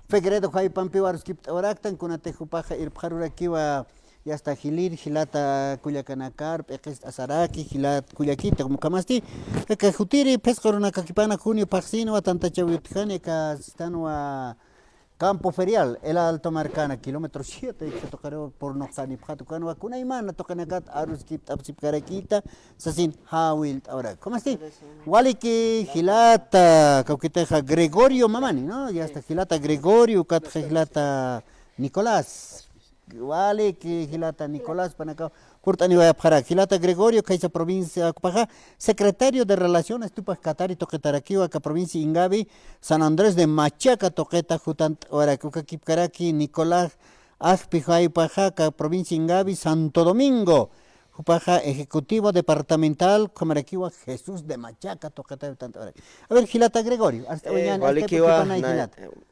Fegredo hay pampiwarus kipt oraktan kunate jupaja irpjarura kiwa y hasta Gilir, Gilata, Culiacanacar, Peques Azaraki, Gilat, Culiaquita, como Camasti, que Jutiri, Pescorona, Caquipana, Junio, Paxino, a Tanta Chaviutjane, que están a Campo Ferial, el Alto Marcana, kilómetro 7, que tocaron por Noxani, Patucano, Vacuna y Mana, Tocanacat, Arus, Kip, Apsip, Caraquita, Sasin, Hawil, ahora, ¿cómo así? Waliki, Gilata, Cauquiteja, Gregorio Mamani, ¿no? Ya hasta Gilata, Gregorio, Cat, Gilata, Nicolás. Vale, que Gilata Nicolás Panacao, Purtani para Gilata Gregorio, Caiza provincia Paja, secretario de Relaciones Tupas Catari Toquetaraquiwa, provincia Ingavi, San Andrés de Machaca Toqueta Jutant, Oracuca Kipkaraki, Nicolás Ajpijay Pajaca, provincia Ingavi, Santo Domingo, Jupaja Ejecutivo Departamental, Comaraquiwa, Jesús de Machaca Toqueta. A ver, Gilata Gregorio, hasta mañana,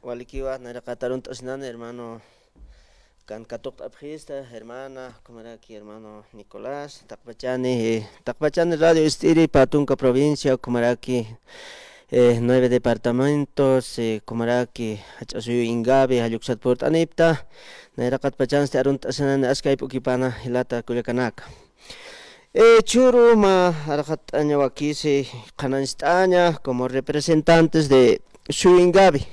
Walikiwa, Nara Catarun Tosnan, hermano. Kan katok apjista, hermana, como era aquí, hermano Nicolás, Tacpachani Radio Estiri, Patunca provincia, como era aquí, 9 departamentos, como era aquí, Hachasuyo Ingabe, Hayuxat Port Anipta, Nairakat Pachan, Starunt Asanan, Ascaip Ukipana, Hilata, Culiacanaca. Churu, ma, Arakat Añawakisi, Kananstaña, como representantes de Suingabe.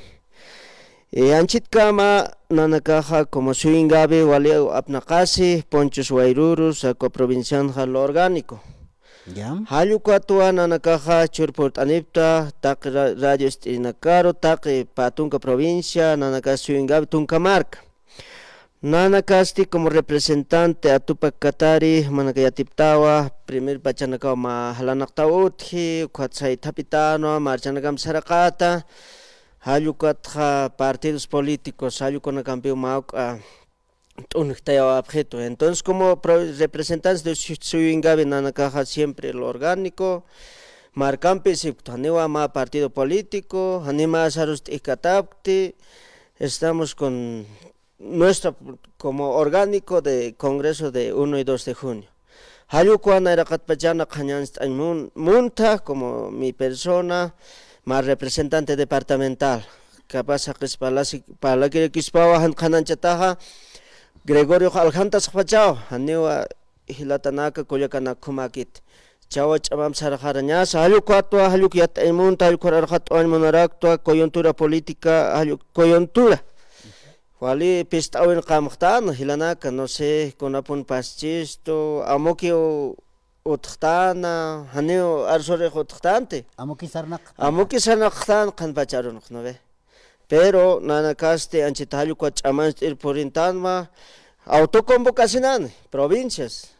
Anchit kama nanakaja como Suingabe wale apnakasi Ponchos Wairurus coprovincial lo orgánico. Halu katua nanakaja churport anipta tak radio istinakaro tak patunca provincia nanaka Suingabe tuncamarca. Nanakasti como representante a Tupac Katari manakayatiptawa primer bachanakaw ma halanaktautji kwatsay tapitano marchanagam sarakata. Hayukatja partidos políticos, hayukona campeón mauk objeto. Entonces, como representantes de Suingabe nanakaja siempre lo orgánico, marcampe si hanewa ma partido político, anima sarus ikatapti, estamos con nuestro como orgánico de Congreso de 1 y 2 de junio. Hayukwana erakat pachana kanyanst munta como mi persona. Más representante departamental, capaz para que Kispawa Hananchataja, Gregorio Aljantas Pachao, Anewa Hilatanaka, Coyacana Kumakit, Chawach Abam Sarajarañas, Hayukatua, Hayukiat Emunta, Hayukarajat Monaractua, coyuntura política, coyuntura. Wali Pistau en Kamachtan, Hilanaka, no sé, con Apun Paschisto, Amokio. Uthtana, haneo arsore uthtante. Amoki sarnak kan pacharon no ve. Pero nanakaste anchitalu kwa chaman ir porintanma autoconvocacionan provincias.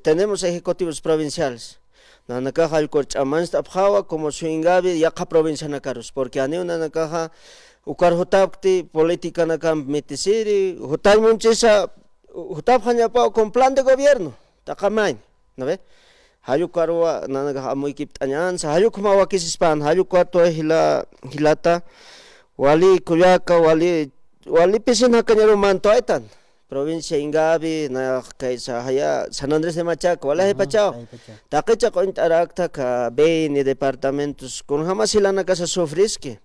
Tenemos ejecutivos provinciales. Nanakaja el chaman abjawa como Suingabe yaqa provincia nakaros, porque aneo nanakaja ukar hotapti política nakam metisiri, hotay munchisa hotap hanyapa con plan de gobierno. Takamain. ¿No ve? Hayuk karwa nanaga amoy kiptañan sa hayuk mawakisispan hayuk kwato hilata wali kuyaka wali pisin hakanyaro mantoetan provincia Ingabi na kaisa haya San Andrés de Machaca wala he pachao takecha ko interakta ka 20 departamentos kun hamasila ka sa sofriski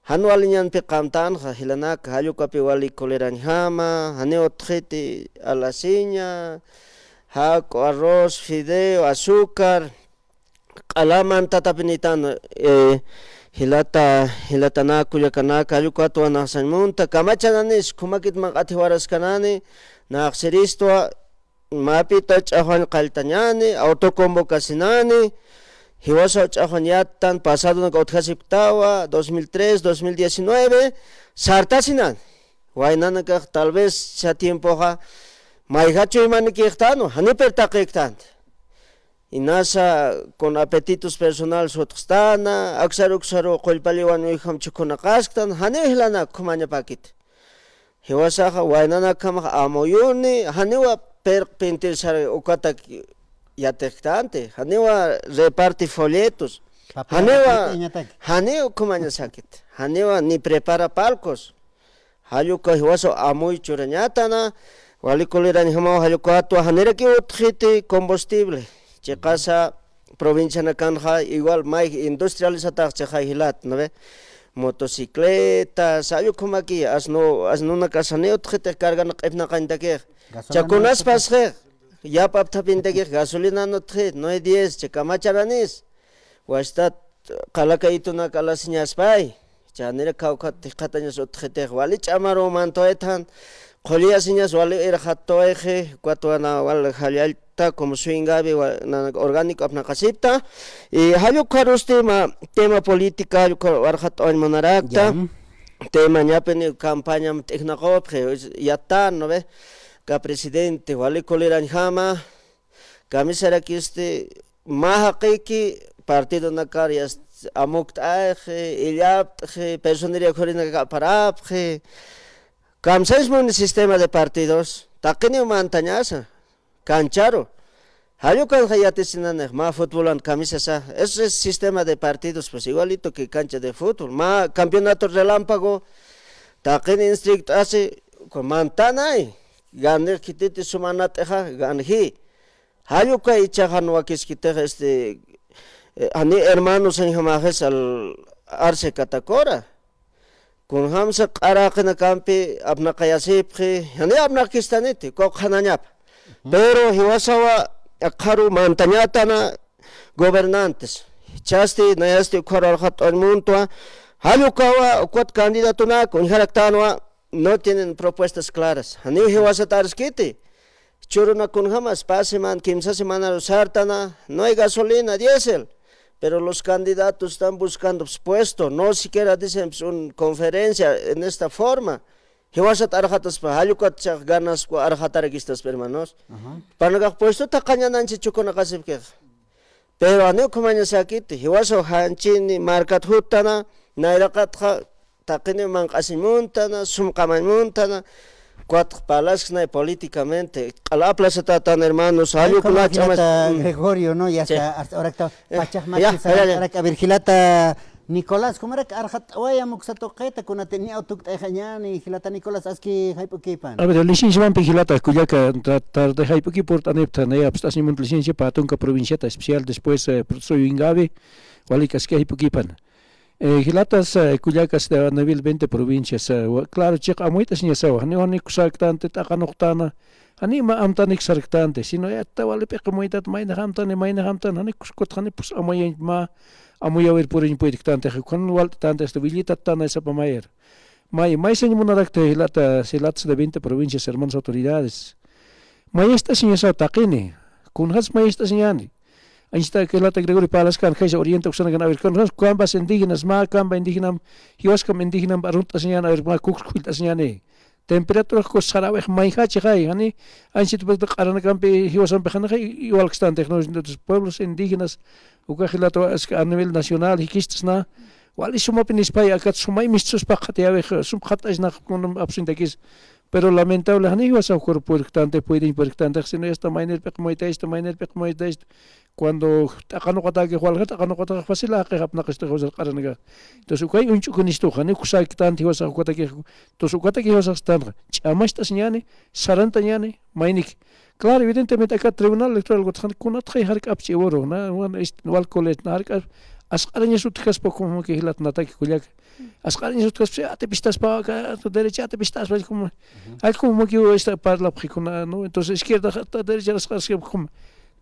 hanwalinyan pe kamtan hilana hayuk kapi wali koleran hama haneo trete alasiña Haco, arroz, fideo, azúcar, alaman tatapinitan, hilatana, Culiacanaka, Ayucatua, Naxanmunta, Camachananis, Kumakit Makatiwaras Canani, Naxeristua, Mapita, Chajuan Caltañani, autoconvocacionani, Hiwasa Chajuanyatan, pasado na Gautjasiptawa, 2003, 2019, Sartasinan, Huaynanaka, tal vez sea tiempo ja. Maigacho y maniquechtano, hanipertaquectant. Y nasa con apetitos personales otostana, axaruxaro, colpaliwan uiham chukunakastan, hanihilana kumanya pakit. Hiwasaja, wainana kama amoyuni, haniwa perpentil sare ukatak yatectante, haniwa reparti folletos, haniwa kumanya sakit, haniwa ni prepara palcos. Hayuka hiwaso amoy churañatana, Wali koleran hamao hayukatua hanera ki utjiti combustible. Chekasa provincia na kanja igual mai industrializata cheja hilat, ¿no ve? motocicletas, ayo como aquí, asno una casaneo, te cargan na cantaqui. Chacunas pasje, ya paptapintaqui, gasolina no hay 10, checamacharanis, o está calakaituna calasiñas pay, chanera cauca ticatañas otjete, wali chamaro mantoetan, Joliasiñas wale era jatoeje, cuatuana wale jalialta como swingabi orgánico apnacasipta y hayo caros tema política yo warjatoy monarakta tema ñapeni campaña tecnocopje yatta no ve ka presidente wale coleran jama camisara que mahaqiki partido nakarias amuktaje ilyapje personería corina parapje Kamsesmo un sistema de partidos, taquini montañasa, cancharo. Hayo kan hayate sinane, ma fútbol camisa sa. Ese es sistema de partidos, pues igualito que cancha de fútbol. Ma campeonato relámpago, taquini instrict hace con mantanay. Ganer kititi sumanateja, ganji. Hayo ka ichajan wakis kiteja ani hermanos en jamajes al arce catacora. Kun hamsa qarakna kampi abna qayasipqi yani abna kistaniti kokhananyap pero hiwasawa akharu mantañatana gobernantes chasti nayasti ukharal khat'on muntua halukawa ukwat candidatuna kun haraktanwa no tienen propuestas claras hani hiwasa tarskiti churuna kun hamas pasiman kimsa semana sartana no hay gasolina diésel pero los candidatos están buscando puesto, no siquiera dicen una conferencia en esta forma. Hiwasat arhatas pa halukat chak ganas ko arhataragistas hermanos. Panagak puesto takanyanan si chukona kasipke. Pero ano kumanya sakit, hiwaso hanchini markat hutana, nairakat ha takini man kasimuntana, sumkamamuntana. Cuatro palas políticamente a la plaza tan hermanos ayo con Gregorio no ya está ahora está pachaj machis ahora Virgilata Nicolás cómo era arjat oya muxato qeta kuna tenía autuk tajani Gilata Nicolás aski hypokipan a ver licencia man Gilata kuyaka tratar de hypoki por tanepta ne abstasi mun licencia para tunka provincia especial después soy ingabe walikas que hypokipan Gilatas kuyakas de nivel 20 provincias claro chica amuitas ni sawa hani kusaktante takanoctana hani ma amtanik sarktante sino ya tawale pe kamuitat maina hamtane hani kuskot hani pus amoy ma amoy ver por impuektante con wal tante esta vilita tana esa pamayer mai sen munarakte silats de 20 provincias hermanas autoridades mai esta sin esa taqini kun has mai esta sin Ahí está que la Gregorio Palas kan kaya orienta usana kan aver kan kambas indígenas ma kamba indígena hiwaskam indígena barunta señana aver ma kukskulta señane temperatura ko saraweh mai hachi hay hani ansit bet qarana kampe hiwasam behana igual que están tecnologías de los pueblos indígenas ukahilato a nivel nacional hikistasna wali suma pinispay akat sumay mistus pakati ave sum khata isna kun absintakis pero lamentable hani hiwasam cuerpo puede importante sino esta mainer pek moita esta mainer pek moita cuando takano kata que jualga takano kata fácil a que hapna que estos qaranaga entonces ukay unchu kunisto hani kusa kitan tiwasa kota que entonces ukata que wasa stan chama esta señane saranta ñane mainik claro evidentemente acá tribunal electoral gothan kunat khay har kapchi oro na wan wal colet na har asqaraña sutkas poco como que hilat nata que kulak asqaraña sutkas te pistas pa tu derecha te pistas pa como hay como que esta parla prikuna no entonces izquierda derecha asqaras como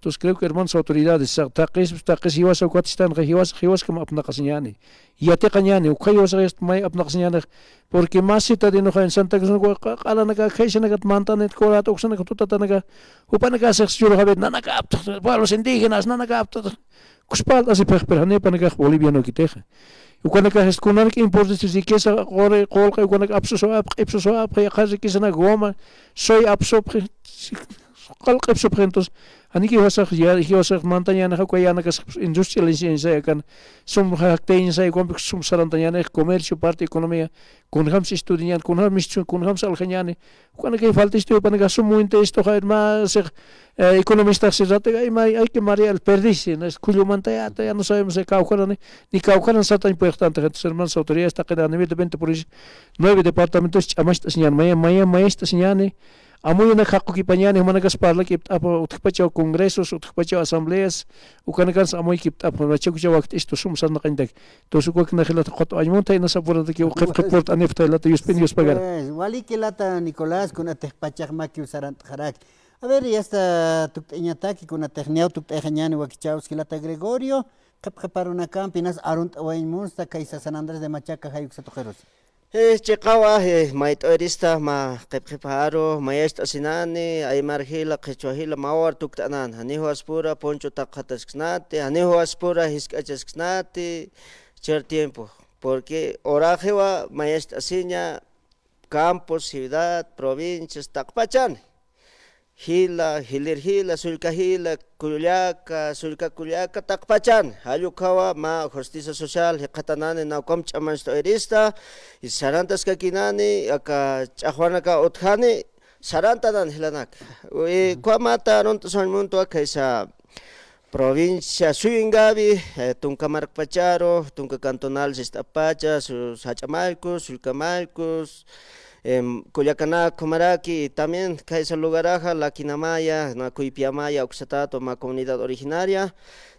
Entonces creo que hermanos autoridades taqis hiwas ukatistan hiwas como apnaqasiñani yateqañani ukaywas may apnaqasiñani porque más cita de no en Santa Cruz qalanaga khaysanaga mantanet korat oxanaga tutatanaga upanaga sexual habet nanaga apta pueblos indígenas nanaga apta kuspal así perhane panaga boliviano kiteja ukanaga eskunar que importes si que esa gore qolqa ukanaga apso qazi kisana goma soy apso qalqib subhentos aniki wasaq ya hiwasaq mantañana hakuyana kas industrial ingeniería kan sum haktein sai kompik sum sarantañana comercio parte economía kun hams estudian kun hams algeniane kun que falta esto para gasum muito esto hay más economistas se trata hay que marear el perdice no es cuyo mantaya ya no sabemos de caucaran ni caucaran está tan importante que hermanos autoridades está quedando a nivel de 20 por 9 departamentos chamasta señal maya esta señal Amuyo hakukipañani managasparla kipt'apa utkpachaw congresos utkpachaw asambleas ukanakans amuy kipt'apa machakucha waqt isto sumsana qantak tosukwak najilata qot aymunta inasapurata ki uqiport anifta lata yuspin yuspagara. Pues, waliki lata Nicolás kunatej pachaqmaki usarant jarak. A ver, ya está tukteñataki kunatej neau tuktejañani wakichawski lata Gregorio, qapqaparuna campinas arunt awaymunsta kaisa San Andrés de Machaca hayuksatojeros. Chiqawa mait'urista ma qipqiparo mayesta asinani aymarhila qichwahila mawar tuktanan hanihu aspura poncho taqhatasqnati hanihu aspura hisk'achasqnati cher tiempo porque orajewa mayesta asiña campos ciudad provincias taqpachani hila hilir hila sulka hila kullaka sulka kullaka taqpachan hallukawa ma justicia social hiqatanani nawqam ch'amanch'to'irista y sarantas kakinani aka ch'aqwanaka utjani sarantanan hilanaka kuamata arunta sonmunto akaisa provincia Suyingavi, Tunkamarpacharo, Tunka Cantonal Sistapacha, Sachamalcos, Sulcamalcos, Culiacana, Comaraki, y también Kaisa Lugaraja, La Quinamaya, Nacuipiamaya, Oxatato, ma comunidad originaria,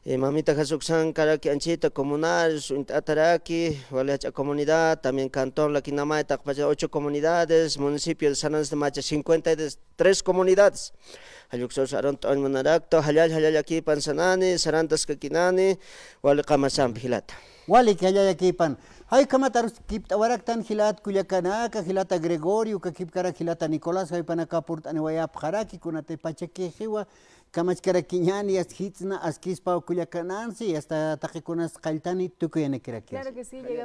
Mamita Jasuxan, Caraki Anchita, comunal, Ataraki, Waleacha comunidad, también Cantón, La Quinamaya, Tacpacha, 8 comunidades, municipio de San Andrés de Macha, 53 comunidades. Hayuxos Aronto Manaracto, Hayal aquí Pansanani, Sarantas Kakinani, Wale Kamasam Hilata. Wali que haya aquí pan. Hay kamatarus kipta waraktan hilat kuyakanaka hilata Gregorio ka kipkara hilata Nicolás hay panaka purt anewaya pharaki kunate pacheke hiwa kamachkara kiñani as hitsna as kispa kuyakanansi hasta taquikunas qaltani tukuyane kirakias. Claro que sí, llega